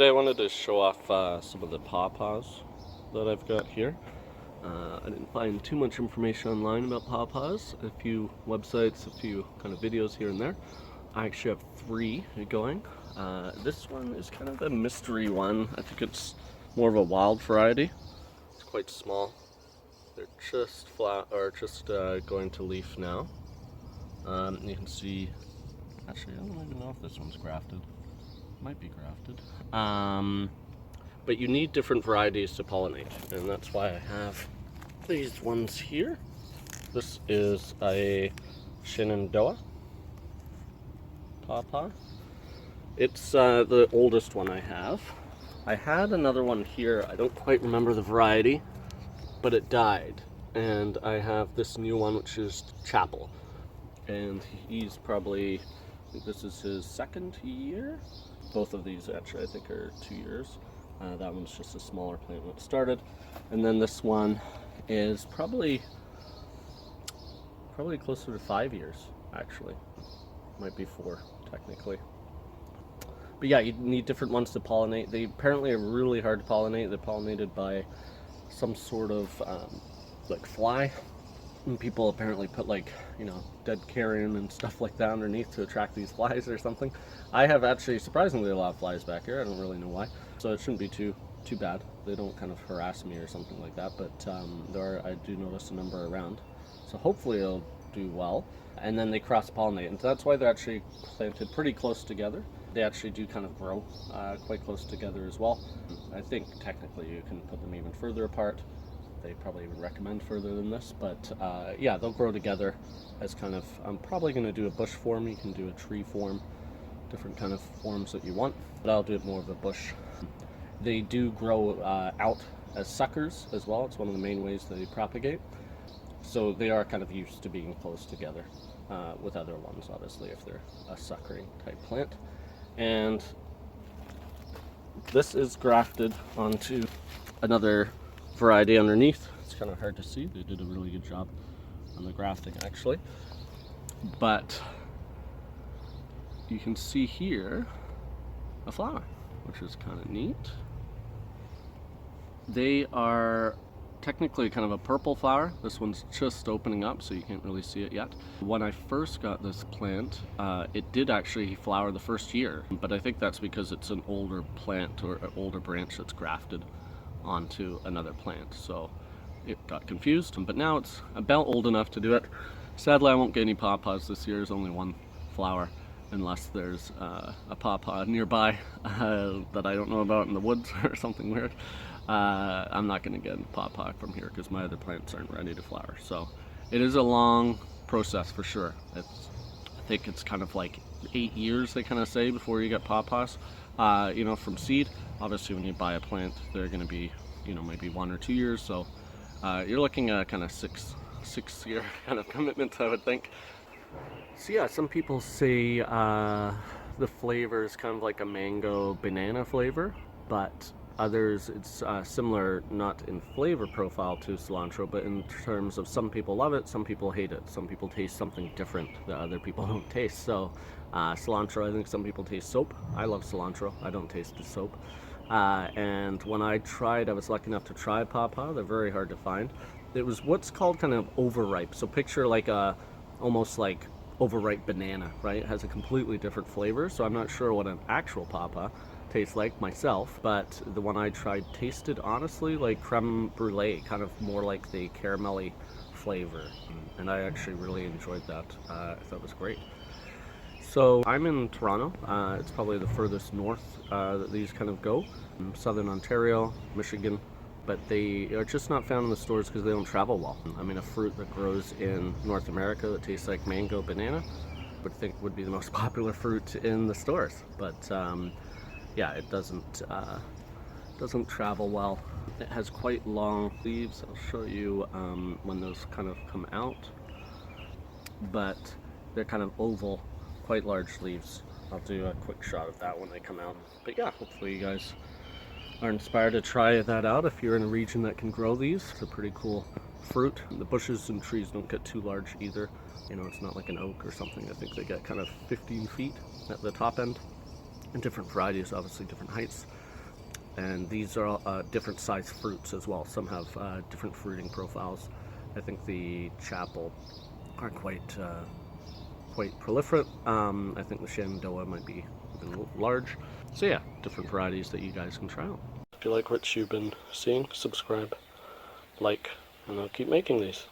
Today I wanted to show off some of the pawpaws that I've got here. I didn't find too much information online about pawpaws, a few websites, a few kind of videos here and there. I actually have 3 going. This one is kind of a mystery one. I think it's more of a wild variety. It's quite small. They're just flat, or just going to leaf now. You can see, actually I don't even know if this one's grafted. Might be grafted. But you need different varieties to pollinate, and that's why I have these ones here. This is a Shenandoah Pawpaw. It's the oldest one I have. I had another one here, I don't quite remember the variety, but it died. And I have this new one, which is Chappell. And he's probably, I think this is his 2nd year. Both of these actually I think are 2 years. That one's just a smaller plant when it started. And then this one is probably closer to 5 years actually. Might be 4 technically. But yeah, you need different ones to pollinate. They apparently are really hard to pollinate. They're pollinated by some sort of like fly. And people apparently put like, you know, dead carrion and stuff like that underneath to attract these flies or something. I have actually surprisingly a lot of flies back here. I don't really know why. So it shouldn't be too bad. They don't kind of harass me or something like that, but I do notice a number around. So hopefully it'll do well. And then they cross-pollinate, and that's why they're actually planted pretty close together. They actually do kind of grow quite close together as well. I think technically you can put them even further apart. They probably even recommend further than this, but yeah, they'll grow together as kind of, I'm probably going to do a bush form. You can do a tree form, different kind of forms that you want, but I'll do it more of a bush. They do grow out as suckers as well. It's one of the main ways they propagate. So they are kind of used to being close together with other ones, obviously, if they're a suckering type plant. And this is grafted onto another variety underneath. It's kind of hard to see. They did a really good job on the grafting actually. But you can see here a flower, which is kind of neat. They are technically kind of a purple flower. This one's just opening up, so you can't really see it yet. When I first got this plant, it did actually flower the first year, but I think that's because it's an older plant or an older branch that's grafted onto another plant, so it got confused. But now it's about old enough to do it. Sadly, I won't get any pawpaws this year. There's only one flower, unless there's a pawpaw nearby that I don't know about in the woods or something weird. I'm not going to get a pawpaw from here because my other plants aren't ready to flower. So it is a long process for sure. I think it's kind of like 8 years they kind of say before you get pawpaws. You know, from seed. Obviously when you buy a plant, they're going to be, you know, maybe 1 or 2 years. So you're looking at kind of 6 year kind of commitment, I would think. So yeah, some people say the flavor is kind of like a mango banana flavor, but others it's similar, not in flavor profile to cilantro, but in terms of some people love it, some people hate it. Some people taste something different that other people don't taste. So cilantro, I think some people taste soap. I love cilantro. I don't taste the soap. And when I was lucky enough to try pawpaw. They're very hard to find. It was what's called kind of overripe. So picture like almost like overripe banana, right? It has a completely different flavor. So I'm not sure what an actual pawpaw tastes like myself, but the one I tried tasted honestly like creme brulee, kind of more like the caramelly flavor, and I actually really enjoyed that. I thought it was great. So I'm in Toronto. It's probably the furthest north that these kind of go. Southern Ontario, Michigan, but they are just not found in the stores because they don't travel well. I mean, a fruit that grows in North America that tastes like mango banana would think would be the most popular fruit in the stores, but yeah, it doesn't travel well. It has quite long leaves. I'll show you when those kind of come out, but they're kind of oval, quite large leaves. I'll do a quick shot of that when they come out. But yeah, hopefully you guys are inspired to try that out if you're in a region that can grow these. It's a pretty cool fruit. The bushes and trees don't get too large either. You know, it's not like an oak or something. I think they get kind of 15 feet at the top end. And different varieties, obviously different heights. And these are all, different size fruits as well. Some have different fruiting profiles. I think the Chappell are quite proliferate. I think the Shenandoah might be even large. So yeah, different varieties that you guys can try out. If you like what you've been seeing, subscribe, like, and I'll keep making these.